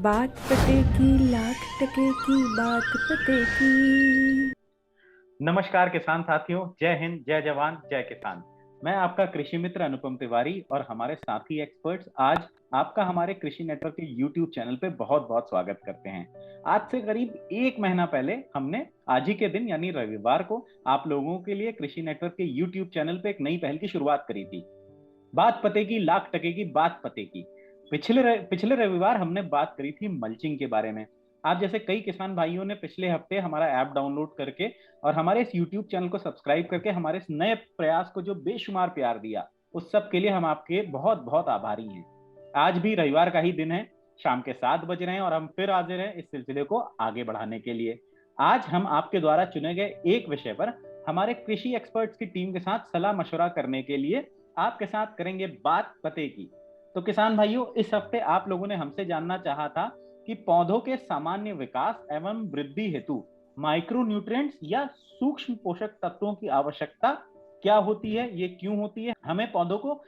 बात पते की लाख टके की बात पते की। नमस्कार किसान साथियों, जय हिंद, जय जवान, जय किसान। मैं आपका कृषि मित्र अनुपम तिवारी और हमारे साथी एक्सपर्ट्स आज आपका हमारे कृषि नेटवर्क के यूट्यूब चैनल पे बहुत बहुत स्वागत करते हैं। आज से करीब एक महीना पहले हमने आज ही के दिन यानी रविवार को आप लोगों के लिए कृषि नेटवर्क के यूट्यूब चैनल पे एक नई पहल की शुरुआत करी थी। बात पते की लाख टके की बात पते की। पिछले रविवार हमने बात करी थी मल्चिंग के बारे में। आप जैसे कई किसान भाइयों ने पिछले हफ्ते हमारा ऐप डाउनलोड करके और हमारे इस यूट्यूब चैनल को सब्सक्राइब करके हमारे इस नए प्रयास को जो बेशुमार प्यार दिया, उस सब के लिए हम आपके बहुत बहुत आभारी हैं। आज भी रविवार का ही दिन है, शाम के 7 बज रहे हैं और हम फिर हाजिर हैं इस सिलसिले को आगे बढ़ाने के लिए। आज हम आपके द्वारा चुने गए एक विषय पर हमारे कृषि एक्सपर्ट्स की टीम के साथ सलाह मशवरा करने के लिए आपके साथ करेंगे बात पते की। तो किसान भाइयों, इस हफ्ते आप लोगों ने हमसे जानना चाहा था कि पौधों के सामान्य विकास एवं वृद्धि हेतु माइक्रो न्यूट्रिएंट्स या सूक्ष्म पोषक तत्वों की आवश्यकता क्या होती है, ये क्यों होती है, हमें पौधों को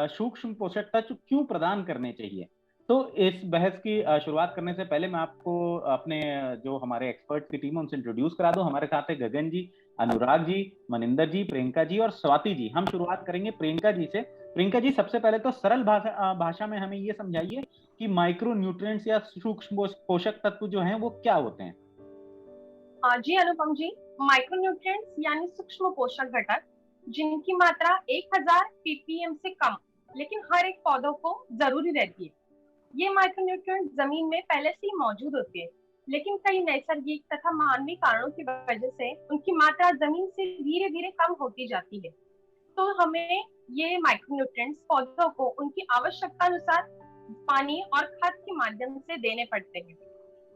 सूक्ष्म पोषक तत्व क्यों प्रदान करने चाहिए। तो इस बहस की शुरुआत करने से पहले मैं आपको अपने जो हमारे एक्सपर्ट की टीम है उनसे इंट्रोड्यूस करा दूं। हमारे साथ है गगन जी, अनुराग जी, मनिंदर जी, प्रियंका जी और स्वाति जी। हम शुरुआत करेंगे प्रियंका जी से। प्रियंका जी, सबसे पहले तो सरल भाषा में हमें ये समझाइए कि माइक्रो न्यूट्रिएंट्स या सूक्ष्म पोषक तत्व जो हैं वो क्या होते हैं। हाँ जी अनुपम जी, माइक्रोन्यूट्रिएंट्स यानी सूक्ष्म पोषक घटक जिनकी मात्रा 1000 ppm से कम लेकिन हर एक पौधों को जरूरी रहती है। ये माइक्रोन्यूट्रिएंट जमीन में पहले से ही मौजूद होते हैं, लेकिन कई नैसर्गिक तथा मानवीय कारणों की वजह से उनकी मात्रा जमीन से धीरे धीरे कम होती जाती है। तो हमें ये माइक्रोन्यूट्रिएंट्स पौधों को उनकी आवश्यकता अनुसार पानी और खाद के माध्यम से देने पड़ते हैं।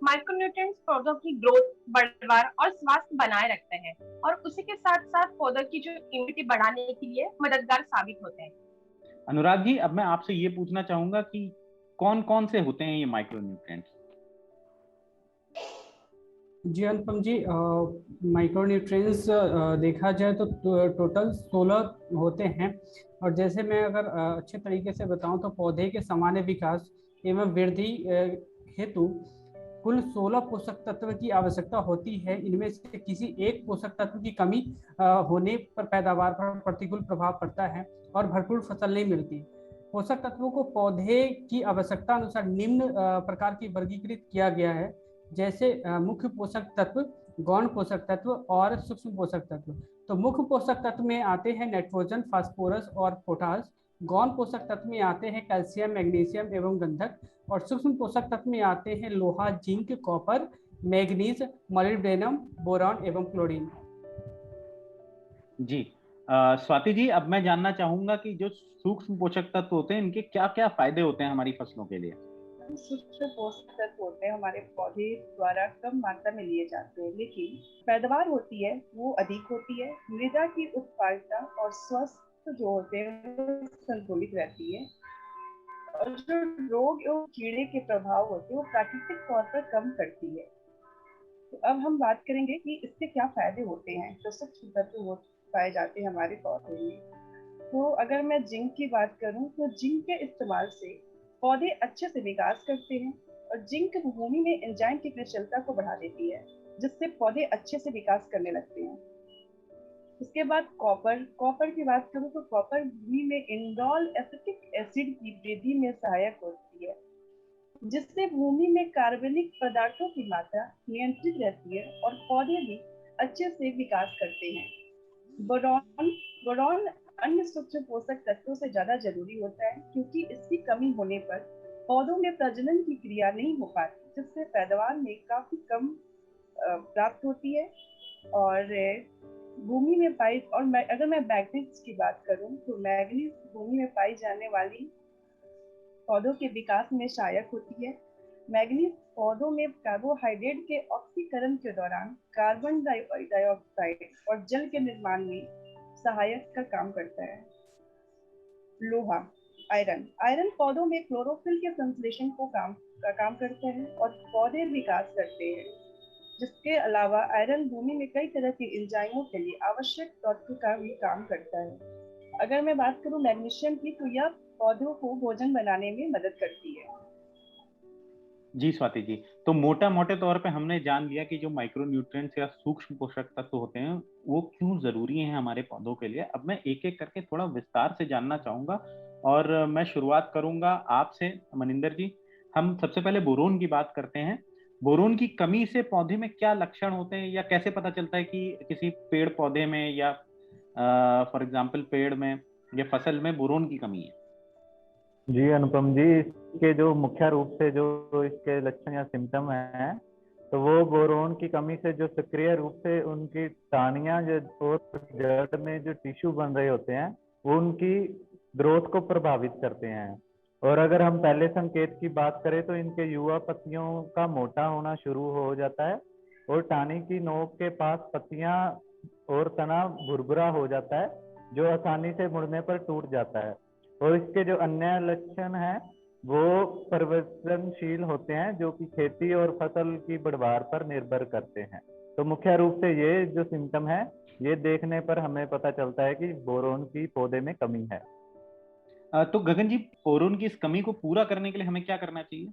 माइक्रोन्यूट्रिएंट्स पौधों की ग्रोथ, बढ़वार और स्वास्थ्य बनाए रखते हैं और उसी के साथ साथ पौधों की जो इम्यूनिटी बढ़ाने के लिए मददगार साबित होते हैं। अनुराग जी, अब मैं आपसे ये पूछना चाहूंगा कि कौन कौन से होते हैं ये माइक्रो न्यूट्रिएंट्स। जी अनुपम जी, माइक्रोन्यूट्रिएंट्स देखा जाए तो टोटल 16 होते हैं। और जैसे मैं अगर अच्छे तरीके से बताऊं तो पौधे के सामान्य विकास एवं वृद्धि हेतु कुल 16 पोषक तत्व की आवश्यकता होती है। इनमें से किसी एक पोषक तत्व की कमी होने पर पैदावार पर प्रतिकूल प्रभाव पड़ता है और भरपूर फसल नहीं मिलती। पोषक तत्वों को पौधे की आवश्यकता अनुसार निम्न प्रकार की वर्गीकृत किया गया है, जैसे मुख्य पोषक तत्व, गौण पोषक तत्व और सूक्ष्म पोषक तत्व। तो मुख्य पोषक तत्व में आते हैं नाइट्रोजन, फास्फोरस और पोटास। गौण पोषक तत्व में आते हैं कैल्शियम, मैग्नीशियम एवं गंधक। और सूक्ष्म पोषक तत्व में आते हैं लोहा, zinc, copper, manganese, molybdenum, boron एवं क्लोरीन। जी, स्वाति जी, अब मैं जानना चाहूंगा कि जो सूक्ष्म पोषक तत्व होते हैं इनके क्या क्या फायदे होते हैं हमारी फसलों के लिए। सूक्ष्म पोषक तत्व होते हैं हमारे पौधे द्वारा कम मात्रा में लिए जाते हैं, लेकिन पैदावार होती है वो अधिक होती है। मृदा की उत्पादकता और स्वास्थ्य जो होते हैं वो संतुलित रहती है और जो रोग एवं कीड़े के प्रभाव होते हैं वो प्राकृतिक तौर पर कम करती है। तो अब हम बात करेंगे कि इसके क्या फायदे होते हैं जो सूक्ष्म तत्व हो पाए जाते हैं हमारे पौधे में। तो अगर मैं जिंक की बात करूं तो जिंक के इस्तेमाल से पौधे अच्छे से विकास करते हैं और जिंक भूमि में एंजाइम की क्रियाशीलता को बढ़ा देती है, जिससे पौधे अच्छे से विकास करने लगते हैं। इसके बाद कॉपर की बात करूं तो कॉपर भूमि में इंडोल एसिटिक एसिड की वृद्धि में सहायक होती है, जिससे भूमि में कार्बनिक पदार्थों की मात्रा नियंत्रित रहती है और पौधे भी अच्छे से विकास करते हैं। बोरॉन बोरॉन अन्य सूक्ष्म पोषक तत्वों से ज्यादा जरूरी होता है, क्योंकि इसकी कमी होने पर पौधों में प्रजनन की क्रिया नहीं हो पाती, जिससे पैदावार में काफी कम प्राप्त होती है। और भूमि में पाई और अगर मैं मैग्नीज की बात करूं तो मैग्नीज भूमि में पाई जाने वाली पौधों के विकास में सहायक होती है। मैग्नीज पौधों में कार्बोहाइड्रेट के ऑक्सीकरण के दौरान कार्बन डाइऑक्साइड और जल के निर्माण में सहायक का काम करता है। लोहा, आयरन पौधों में क्लोरोफिल के संश्लेषण का काम करता है और पौधे विकास करते हैं। जिसके अलावा आयरन भूमि में कई तरह के एंजाइमों के लिए आवश्यक तत्व का भी काम करता है। अगर मैं बात करूं मैग्नीशियम की, तो यह पौधों को भोजन बनाने में मदद करती है। जी स्वाति जी, तो मोटा मोटे तौर पे हमने जान लिया कि जो माइक्रो न्यूट्रिएंट्स या सूक्ष्म पोषक तत्व होते हैं वो क्यों जरूरी हैं हमारे पौधों के लिए। अब मैं एक एक करके थोड़ा विस्तार से जानना चाहूंगा और मैं शुरुआत करूंगा आपसे मनिंदर जी। हम सबसे पहले बोरोन की बात करते हैं। बोरोन की कमी से पौधे में क्या लक्षण होते हैं या कैसे पता चलता है कि किसी पेड़ पौधे में या फॉर एग्जाम्पल पेड़ में या फसल में बोरोन की कमी है? जी अनुपम जी, इसके जो मुख्य रूप से जो इसके लक्षण या सिम्टम हैं, तो वो बोरोन की कमी से जो सक्रिय रूप से उनकी टहनियाँ और जड़ में जो टिश्यू बन रहे होते हैं वो उनकी ग्रोथ को प्रभावित करते हैं। और अगर हम पहले संकेत की बात करें तो इनके युवा पत्तियों का मोटा होना शुरू हो जाता है और टहनी की नोक के पास पत्तियां और तना भुरभुरा हो जाता है जो आसानी से मुड़ने पर टूट जाता है। और इसके जो अन्य लक्षण हैं वो परिवर्तनशील होते हैं जो कि खेती और फसल की बढ़वार पर निर्भर करते हैं। तो मुख्य रूप से ये जो सिम्टम है ये देखने पर हमें पता चलता है कि बोरोन की पौधे में कमी है। तो गगन जी, बोरोन की इस कमी को पूरा करने के लिए हमें क्या करना चाहिए?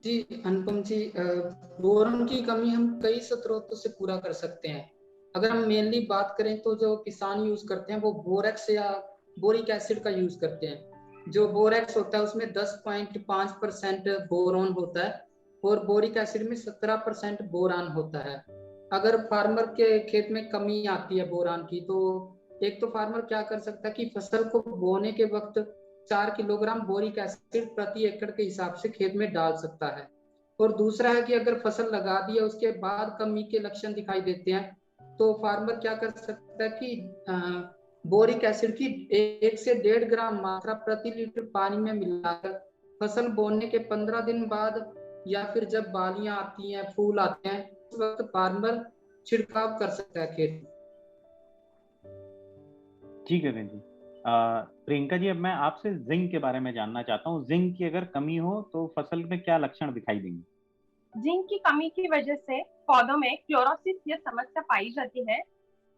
जी अनुपम जी, बोरॉन की कमी हम कई स्रोतों से पूरा कर सकते हैं। अगर हम मेनली बात करें तो जो किसान यूज करते हैं वो बोरेक्स या बोरिक एसिड का यूज करते हैं। जो बोरेक्स होता है उसमें 10.5% बोरॉन होता है और बोरिक एसिड में 17% बोरान होता है। अगर फार्मर के खेत में कमी आती है बोरान की, तो एक तो फार्मर क्या कर सकता है कि फसल को बोने के वक्त 4 किलोग्राम बोरिक एसिड प्रति एकड़ के हिसाब से खेत में डाल सकता है। और दूसरा है कि अगर फसल लगा दी है उसके बाद कमी के लक्षण दिखाई देते हैं तो फार्मर क्या कर सकता है कि बोरिक एसिड की 1 से 1.5 ग्राम मात्रा प्रति लीटर पानी में मिलाकर फसल बोने के 15 दिन बाद या फिर जब बालियां आती हैं, फूल आते हैं, उस वक्त फार्मर छिड़काव कर सकता है खेत। जी गगन जी। प्रियंका जी, अब मैं आपसे जिंक के बारे में जानना चाहता हूँ। जिंक की अगर कमी हो तो फसल में क्या लक्षण दिखाई देंगे? जिंक की कमी की वजह से पौधों में क्लोरोसिस यह समस्या पाई जाती है।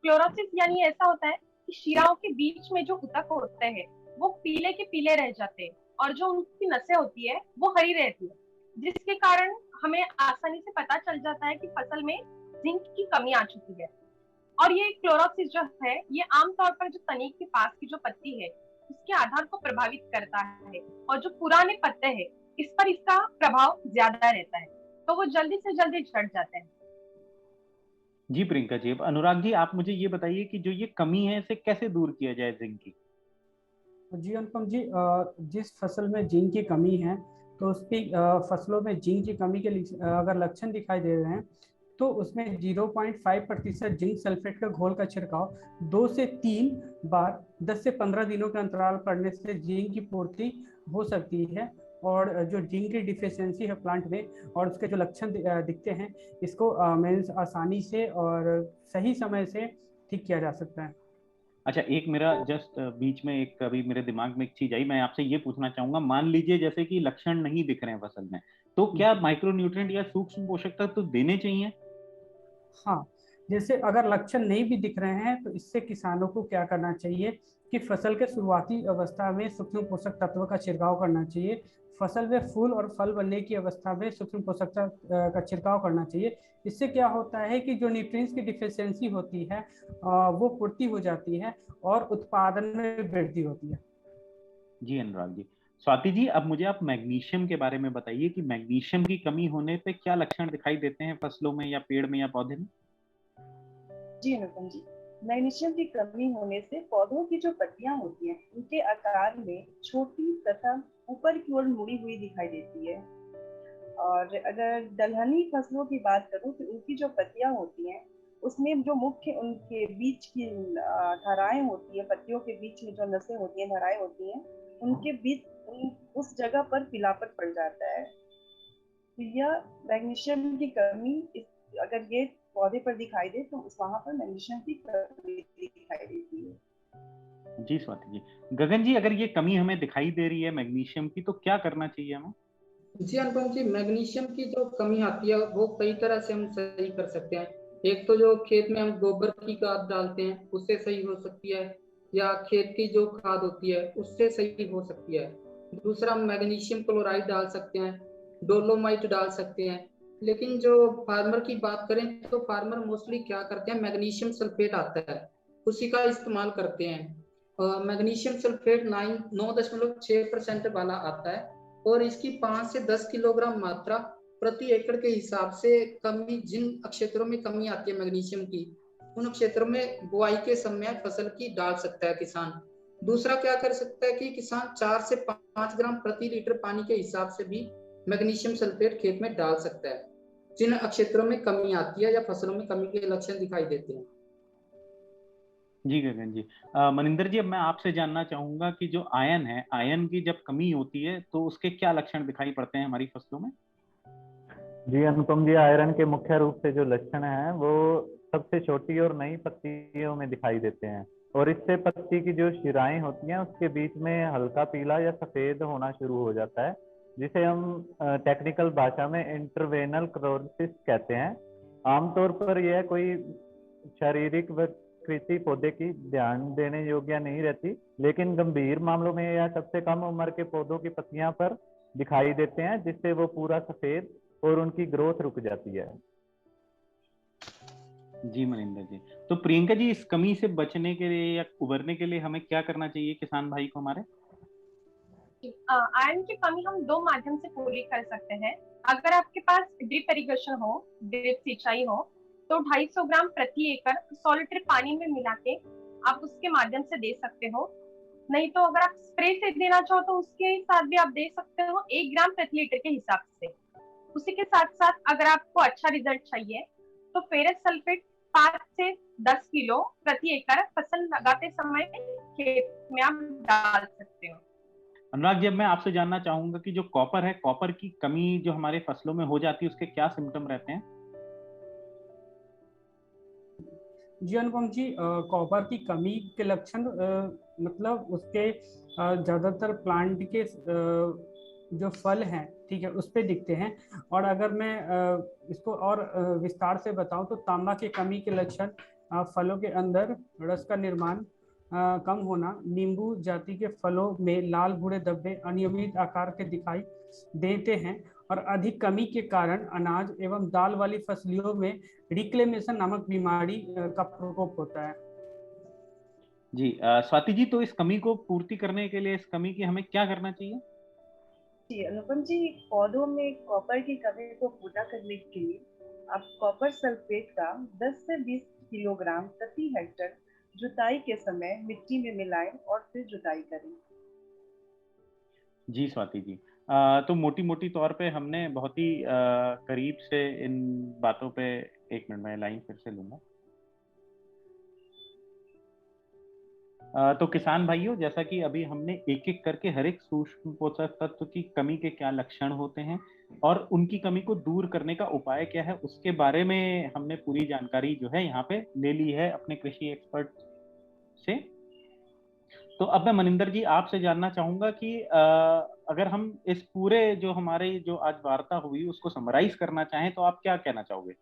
क्लोरोसिस यानी ऐसा होता है कि शिराओं के बीच में जो ऊतक होते हैं वो पीले के पीले रह जाते हैं और जो उनकी नसें होती है वो हरी रहती है, जिसके कारण हमें आसानी से पता चल जाता है कि फसल में जिंक की कमी आ चुकी है। और ये क्लोरोसिस जो है ये आमतौर पर जो तने के पास की जो पत्ती है उसके आधार को प्रभावित करता है और जो पुराने पत्ते हैं इस पर इसका प्रभाव ज्यादा रहता है, तो वो जल्दी से जल्दी झड़ जाते हैं। जी प्रियंका जी, अब अनुराग जी आप मुझे ये बताइए कि जो ये कमी है इसे कैसे दूर किया जाए जिंक की? जी अनुपम जी, जिस फसल में जिंक की कमी है तो उसकी फसलों में जिंक की कमी के अगर लक्षण दिखाई दे रहे हैं तो उसमें 0.5% जिंक सल्फेट का घोल का छिड़काव 2 से 3 बार 10 से 15 दिनों के अंतराल करने से जिंक की पूर्ति हो सकती है। और जो जिंक की डिफिशियंसी है प्लांट में और उसके जो लक्षण दिखते हैं इसको मीन्स आसानी से और सही समय से ठीक किया जा सकता है। अच्छा, एक मेरा जस्ट बीच में एक अभी मेरे दिमाग में एक चीज आई, मैं आपसे ये पूछना चाहूंगा। मान लीजिए जैसे कि लक्षण नहीं दिख रहे हैं फसल में, तो क्या माइक्रो न्यूट्रिएंट या सूक्ष्म पोषक तत्व तो देने चाहिए? हाँ, जैसे अगर लक्षण नहीं भी दिख रहे हैं तो इससे किसानों को क्या करना चाहिए कि फसल के शुरुआती अवस्था में सूक्ष्म पोषक तत्व का छिड़काव करना चाहिए। फसल में फूल और फल बनने की अवस्था में सूक्ष्म पोषक का छिड़काव करना चाहिए। इससे क्या होता है कि जो न्यूट्रिएंट्स की डिफिशियंसी होती है वो पूर्ति हो जाती है और उत्पादन में वृद्धि होती है। जी अनुराग जी। स्वाति जी, अब मुझे आप मैग्नीशियम के बारे में बताइए कि मैग्नीशियम की कमी होने पे क्या लक्षण दिखाई देते हैं फसलों में या पेड़ में या पौधे में? जी अनुपम जी, मैग्नीशियम की कमी होने से पौधों की जो पत्तियां होती हैं उनके आकार में छोटी तथा ऊपर की ओर मुड़ी हुई दिखाई देती है। और अगर दलहनी फसलों की बात करूं तो उनकी जो पत्तियां होती हैं उसमें जो मुख्य उनके बीच की धाराएं होती है, पत्तियों के बीच में जो नसें होती हैं, धाराएं होती हैं, उनके बीच उस जगह पर पीलापन पड़ जाता है। तो यह मैग्नीशियम की कमी अगर ये पौधे पर दिखाई दे तो वहां पर मैग्नीशियम की कमी दिखाई देती है। जी स्वाति जी। गगन जी, अगर ये कमी हमें दिखाई दे रही है मैग्नीशियम की तो क्या करना चाहिए हमें? जी अनुपम जी, मैग्नीशियम की जो कमी आती है वो कई तरह से हम सही कर सकते हैं। एक तो जो खेत में हम गोबर की खाद डालते हैं उससे सही हो सकती है, या खेत की जो खाद होती है उससे सही हो सकती है। दूसरा, हम मैग्नीशियम क्लोराइड डाल सकते हैं डोलोमाइट डाल सकते हैं। लेकिन जो फार्मर की बात करें तो फार्मर मोस्टली क्या करते हैं, मैग्नीशियम सल्फेट आता है उसी का इस्तेमाल करते हैं। मैग्नीशियम सल्फेट 9.6% वाला आता है और इसकी 5 से 10 किलोग्राम मात्रा प्रति एकड़ के हिसाब से कमी, जिन क्षेत्रों में कमी आती है मैग्नीशियम की, उन क्षेत्रों में बुआई के समय फसल की डाल सकता है किसान। दूसरा क्या कर सकता है कि किसान 4 से 5 ग्राम प्रति लीटर पानी के हिसाब से भी मैग्नीशियम सल्फेट खेत में डाल सकता है जिन क्षेत्रों में कमी आती है या फसलों में कमी के लक्षण दिखाई देते हैं। जी गगन जी, मनिंदर जी, अब मैं आपसे जानना चाहूंगा कि जो आयन है, आयन की जब कमी होती है तो उसके क्या लक्षण दिखाई पड़ते हैं हमारी फसलों में? जी अनुपम जी, आयरन के मुख्य रूप से जो लक्षण हैं वो सबसे छोटी और नई पत्तियों में दिखाई देते हैं, और इससे पत्ती की जो शिराएं होती हैं उसके बीच में हल्का पीला या सफेद होना शुरू हो जाता है, जिसे हम टेक्निकल भाषा में इंटरवेनल क्लोरोसिस कहते हैं। आमतौर पर यह कोई शारीरिक विकृति पौधे की ध्यान देने योग्य नहीं रहती, लेकिन गंभीर मामलों में यह सबसे कम उम्र के पौधों की पत्तियां पर दिखाई देते हैं, जिससे वो पूरा सफेद और उनकी ग्रोथ रुक जाती है। जी मनिंदर जी, तो प्रियंका जी, इस कमी से बचने के लिए या उबरने के लिए हमें क्या करना चाहिए किसान भाई को हमारे? आयरन की कमी हम दो माध्यम से पूरी कर सकते हैं। अगर आपके पास ड्रिप इरिगेशन हो, ड्रिप सिंचाई हो, तो 250 ग्राम प्रति एकड़ 100 लीटर पानी में मिला के आप उसके माध्यम से दे सकते हो। नहीं तो अगर आप स्प्रे से देना चाहो तो उसके साथ भी आप दे सकते हो 1 ग्राम प्रति लीटर के हिसाब से। उसी के साथ साथ अगर आपको अच्छा रिजल्ट चाहिए तो फेरस सल्फेट 5 से 10 किलो प्रति एकड़ फसल लगाते समय खेत में आप डाल सकते हो। अनुराग जी, अब मैं आपसे जानना चाहूंगा कि जो कॉपर है, कॉपर की कमी जो हमारे फसलों में हो जाती है उसके क्या सिम्टम रहते हैं? जी अनुपम जी, कॉपर की कमी के लक्षण मतलब उसके ज़्यादातर प्लांट के जो फल हैं, ठीक है, उस पे दिखते हैं। और अगर मैं इसको और विस्तार से बताऊं तो तांबा की कमी के लक्षण फलों के अंदर रस का निर्माण कम होना, नींबू जाति के फलों में लाल भूरे धब्बे अनियमित आकार के दिखाई देते हैं, और अधिक कमी के कारण अनाज एवं दाल वाली फसलियों में रिक्लेमेशन नामक बीमारी का प्रकोप होता है। जी स्वाति जी, तो इस कमी को पूर्ति करने के लिए, इस कमी की हमें क्या करना चाहिए? जी अनुपम जी, पौधों में कॉपर की कमी को पूरा करने के लिए आप कॉपर सल्फेट का 10 से 20 किलोग्राम प्रति हेक्टेयर जुताई के समय मिट्टी में मिलाएं और फिर जुताई करें। जी स्वाति जी, तो मोटी मोटी तौर पे हमने बहुत ही करीब से इन बातों पे, एक मिनट में लाइन फिर से लूंगा। तो किसान भाइयों, जैसा कि अभी हमने एक एक करके हर एक सूक्ष्म पोषक तत्व की कमी के क्या लक्षण होते हैं और उनकी कमी को दूर करने का उपाय क्या है, उसके बारे में हमने पूरी जानकारी जो है यहाँ पे ले ली है अपने कृषि एक्सपर्ट से। तो अब मैं मनिंदर जी आपसे जानना चाहूंगा कि अगर हम इस पूरे जो हमारे जो आज वार्ता हुई उसको समराइज करना चाहें तो आप क्या कहना चाहोगे?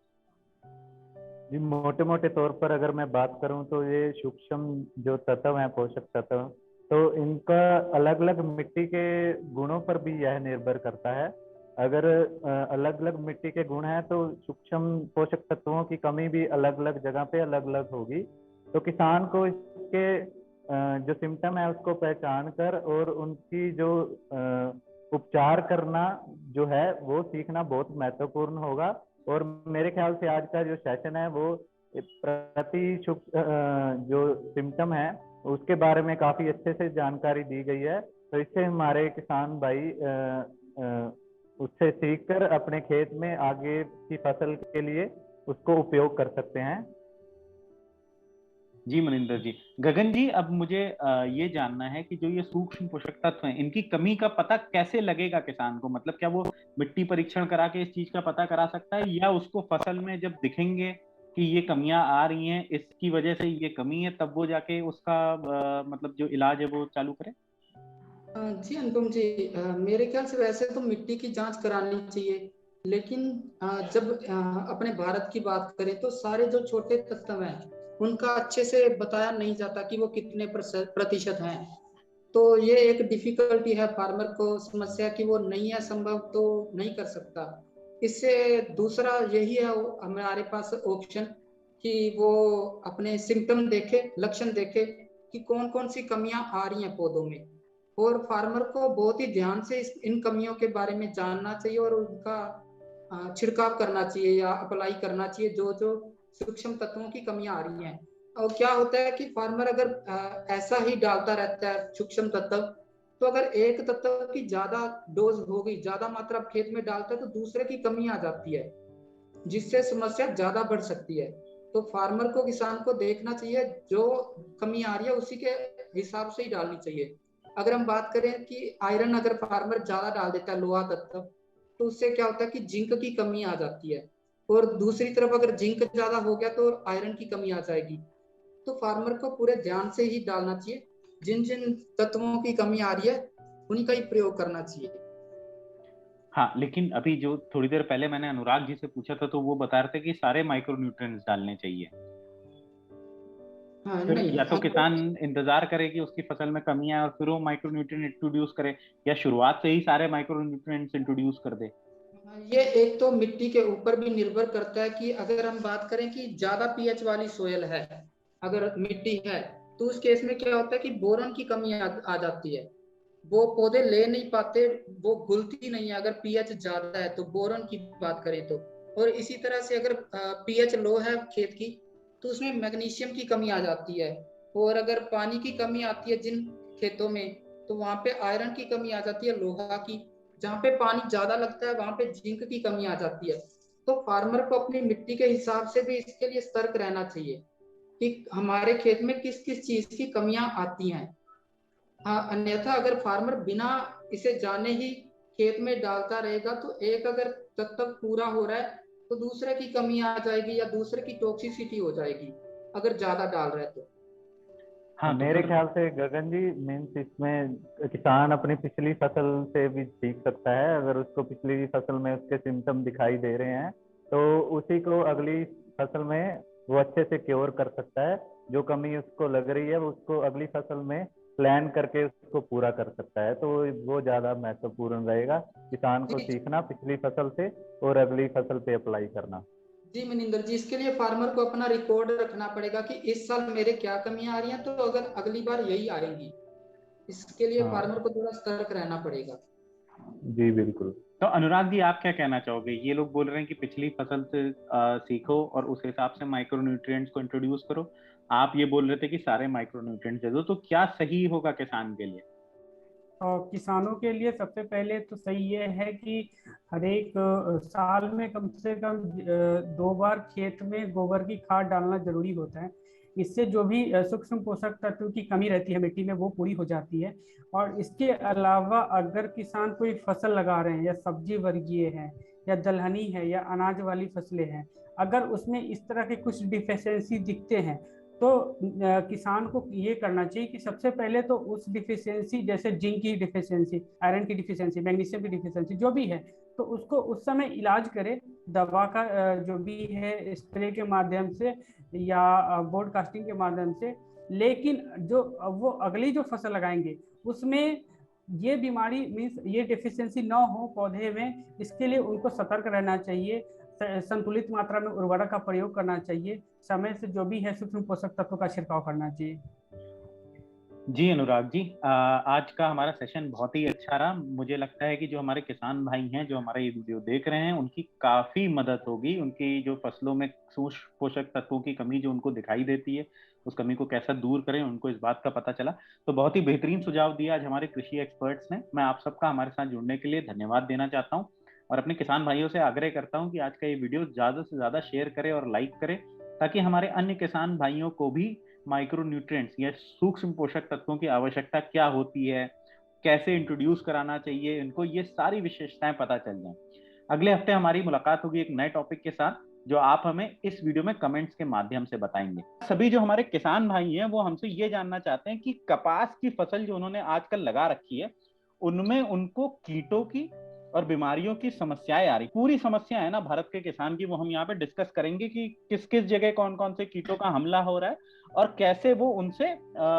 जी, मोटे मोटे तौर पर अगर मैं बात करूं तो ये सूक्ष्म जो तत्व हैं, पोषक तत्व, तो इनका अलग अलग मिट्टी के गुणों पर भी यह निर्भर करता है। अगर अलग अलग मिट्टी के गुण हैं तो सूक्ष्म पोषक तत्वों की कमी भी अलग अलग जगह पे अलग अलग होगी। तो किसान को इसके जो सिम्टम है उसको पहचान कर और उनकी जो उपचार करना जो है वो सीखना बहुत महत्वपूर्ण होगा। और मेरे ख्याल से आज का जो सेशन है वो प्रति जो सिम्टम है उसके बारे में काफी अच्छे से जानकारी दी गई है। तो इससे हमारे किसान भाई उससे सीखकर अपने खेत में आगे की फसल के लिए उसको उपयोग कर सकते हैं। जी मनिंदर जी। गगन जी, अब मुझे ये जानना है कि जो ये सूक्ष्म पोषक तत्व हैं, इनकी कमी का पता कैसे लगेगा किसान को? मतलब क्या वो मिट्टी परीक्षण करा के इस चीज का पता करा सकता है, या उसको फसल में जब दिखेंगे कि ये कमियां आ रही हैं, इसकी वजह से ये कमी है, तब वो जाके उसका मतलब जो इलाज है वो चालू करे? जी अनुपम जी, मेरे ख्याल से वैसे तो मिट्टी की जांच करानी चाहिए, लेकिन जब अपने भारत की बात करें तो सारे जो छोटे तत्व हैं उनका अच्छे से बताया नहीं जाता कि वो कितने प्रतिशत हैं। तो ये एक डिफिकल्टी है फार्मर को, समस्या कि वो नहीं है संभव तो नहीं कर सकता। इससे दूसरा यही है हमारे पास ऑप्शन कि वो अपने सिम्टम देखे, लक्षण देखे कि कौन कौन सी कमियां आ रही हैं पौधों में, और फार्मर को बहुत ही ध्यान से इन कमियों के बारे में जानना चाहिए और उनका छिड़काव करना चाहिए या अप्लाई करना चाहिए जो जो सूक्ष्म तत्वों की कमियां आ रही हैं। और क्या होता है कि फार्मर अगर ऐसा ही डालता रहता है सूक्ष्म तत्व, तो अगर एक तत्व की ज्यादा डोज होगी, ज्यादा मात्रा खेत में डालता है, तो दूसरे की कमी आ जाती है, जिससे समस्या ज्यादा बढ़ सकती है। तो फार्मर को, किसान को देखना चाहिए जो कमी आ रही है उसी के हिसाब से ही डालनी चाहिए। अगर हम बात करें कि आयरन अगर फार्मर ज्यादा डाल देता है, लोहा तत्व, तो उससे क्या होता है कि जिंक की कमी आ जाती है, और दूसरी तरफ अगर जिंक ज्यादा हो गया तो आयरन की कमी आ जाएगी। तो फार्मर को पूरे ध्यान से ही डालना चाहिए, जिन जिन तत्वों की कमी आ रही है उन्हीं का ही प्रयोग करना चाहिए। हाँ, लेकिन अभी जो थोड़ी देर पहले मैंने अनुराग जी से पूछा था तो वो बता रहे थे कि सारे माइक्रोन्यूट्रिएंट्स डालने चाहिए। हाँ, फिर नहीं या तो किसान इंतजार करे कि उसकी फसल में कमी आए और फिर वो माइक्रोन्यूट्रिएंट इंट्रोड्यूस करे, या शुरुआत से ही सारे माइक्रोन्यूट्रिएंट्स इंट्रोड्यूस कर दे। ये एक तो मिट्टी के ऊपर भी निर्भर करता है कि अगर हम बात करें कि ज्यादा पीएच वाली सोयल है, अगर मिट्टी है, तो उस केस में क्या होता है कि बोरॉन की कमी आ जाती है, वो पौधे ले नहीं पाते, वो घुलती नहीं है अगर पीएच ज्यादा है तो, बोरॉन की बात करें तो। और इसी तरह से अगर पीएच लो है खेत की, तो उसमें मैग्नीशियम की कमी आ जाती है। और अगर पानी की कमी आती है जिन खेतों में, तो वहां पे आयरन की कमी आ जाती है, लोहा की। जहाँ पे पानी ज्यादा लगता है वहां पे जिंक की कमी आ जाती है। तो फार्मर को अपनी मिट्टी के हिसाब से भी इसके लिए सतर्क रहना चाहिए कि हमारे खेत में किस किस चीज की कमियां आती हैं। हाँ, अन्यथा अगर फार्मर बिना इसे जाने ही खेत में डालता रहेगा, तो एक अगर तत्व पूरा हो रहा है तो दूसरे की कमी आ जाएगी या दूसरे की टॉक्सिसिटी हो जाएगी अगर ज्यादा डाल रहा है तो। हाँ, तो मेरे फिर ख्याल से गगन जी, मीन्स इसमें किसान अपनी पिछली फसल से भी सीख सकता है। अगर उसको पिछली फसल में उसके सिम्टम दिखाई दे रहे हैं तो उसी को अगली फसल में वो अच्छे से क्योर कर सकता है। जो कमी उसको लग रही है वो उसको अगली फसल में प्लान करके उसको पूरा कर सकता है। तो वो ज्यादा महत्वपूर्ण रहेगा, किसान को जी सीखना पिछली फसल से और अगली फसल पे अप्लाई करना। जी मनिंदर जी, इसके लिए फार्मर को अपना रिकॉर्ड रखना पड़ेगा कि इस साल मेरे क्या कमियां आ रही हैं, तो अगर अगली बार यही आएंगी, इसके लिए हाँ फार्मर को थोड़ा सतर्क रहना पड़ेगा। जी बिल्कुल। तो अनुराग जी, आप क्या कहना चाहोगे? ये लोग बोल रहे हैं कि पिछली फसल से सीखो और उस हिसाब से माइक्रोन्यूट्रिएंट्स को इंट्रोड्यूस करो। आप ये बोल रहे थे कि सारे माइक्रोन्यूट्रिएंट्स दे दो, तो क्या सही होगा किसान के लिए? और किसानों के लिए सबसे पहले तो सही ये है कि हर एक साल में कम से कम 2 बार खेत में गोबर की खाद डालना जरूरी होता है। इससे जो भी सूक्ष्म पोषक तत्व की कमी रहती है मिट्टी में वो पूरी हो जाती है। और इसके अलावा अगर किसान कोई फसल लगा रहे हैं या सब्जी वर्गीय है या दलहनी है या अनाज वाली फसलें हैं, अगर उसमें इस तरह के कुछ डिफिशियंसी दिखते हैं तो किसान को ये करना चाहिए कि सबसे पहले तो उस डिफिशियंसी, जैसे जिंक की डिफिशियंसी, आयरन की डिफिशियंसी, मैग्नीशियम की डिफिशियंसी जो भी है, तो उसको उस समय इलाज करे दवा का, जो भी है स्प्रे के माध्यम से या ब्रॉडकास्टिंग के माध्यम से। लेकिन जो वो अगली जो फसल लगाएंगे उसमें ये बीमारी मीन्स ये डिफिशियंसी ना हो पौधे में, इसके लिए उनको सतर्क रहना चाहिए। संतुलित मात्रा में उर्वरक का प्रयोग करना चाहिए, समय से जो भी है सूक्ष्म पोषक तत्वों का छिड़काव करना चाहिए। जी अनुराग जी, आज का हमारा सेशन बहुत ही अच्छा रहा। मुझे लगता है कि जो हमारे किसान भाई हैं जो हमारा ये वीडियो देख रहे हैं उनकी काफी मदद होगी। उनकी जो फसलों में सूक्ष्म पोषक तत्वों की कमी जो उनको दिखाई देती है, उस कमी को कैसा दूर करें, उनको इस बात का पता चला। तो बहुत ही बेहतरीन सुझाव दिया आज हमारे कृषि एक्सपर्ट्स ने। मैं आप सबका हमारे साथ जुड़ने के लिए धन्यवाद देना चाहता हूँ और अपने किसान भाइयों से आग्रह करता हूँ कि आज का ये वीडियो ज्यादा से ज्यादा शेयर करें और लाइक करें, ताकि हमारे अन्य किसान भाइयों को भी माइक्रोन्यूट्रिएंट्स या सूक्ष्म पोषक तत्वों की आवश्यकता क्या होती है, कैसे इंट्रोड्यूस कराना चाहिए इनको, ये सारी विशेषताएं पता चल जाएं। अगले हफ्ते हमारी मुलाकात होगी एक नए टॉपिक के साथ, जो आप हमें इस वीडियो में कमेंट्स के माध्यम से बताएंगे। सभी जो हमारे किसान भाई हैं वो हमसे ये जानना चाहते हैं कि कपास की फसल जो उन्होंने आजकल लगा रखी है उनमें उनको कीटों की और बीमारियों की समस्याएं आ रही, पूरी समस्या है ना भारत के किसान की, वो हम यहाँ पे डिस्कस करेंगे कि किस किस जगह कौन कौन से कीटों का हमला हो रहा है और कैसे वो उनसे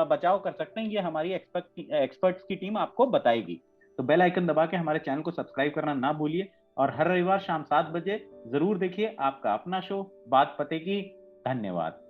बचाव कर सकते हैं। ये हमारी एक्सपर्ट्स की टीम आपको बताएगी। तो बेल आइकन दबा के हमारे चैनल को सब्सक्राइब करना ना भूलिए और हर रविवार शाम 7 बजे जरूर देखिए आपका अपना शो बात पते की। धन्यवाद।